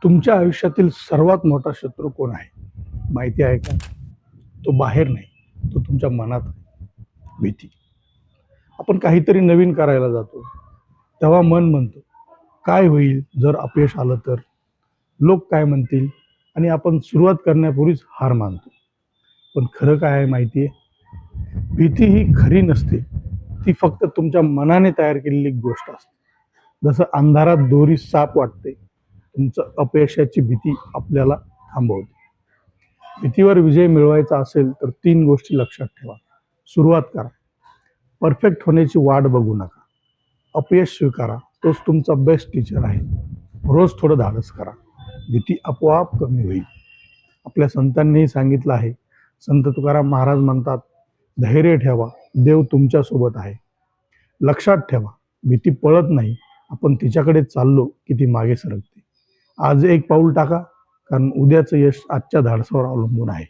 तुमच्या आयुष्यातील सर्वात मोठा शत्रू कोण आहे माहिती आहे का? तो बाहेर नाही, तो तुमच्या मनात आहे. भीती. आपण काहीतरी नवीन करायला जातो तेव्हा मन म्हणतो, काय होईल जर अपयश आलं तर? लोक काय म्हणतील? आणि आपण सुरुवात करण्यापूर्वीच हार मानतो. पण खरं काय आहे माहिती आहे? भीती ही खरी नसते, ती फक्त तुमच्या मनाने तयार केलेली एक गोष्ट असते. जसं अंधारात दोरी साप वाटते, तुमचं अपयशाची भीती आपल्याला थांबवते. भीतीवर विजय मिळवायचा असेल तर 3 गोष्टी लक्षात ठेवा. सुरुवात करा. परफेक्ट होण्याची वाट बघू नका. अपयश स्वीकारा, तोच तुमचा बेस्ट टीचर आहे. रोज थोडं धाडस करा, भीती आपोआप कमी होईल. आपल्या संतांनीही सांगितलं आहे. संत तुकाराम महाराज म्हणतात, धैर्य ठेवा, देव तुमच्यासोबत आहे. लक्षात ठेवा, भीती पळत नाही, आपण तिच्याकडे चाललो की ती मागे सरकते. आज एक पाऊल टाका, कारण उद्याचं यश आजच्या धाडसावर अवलंबून आहे.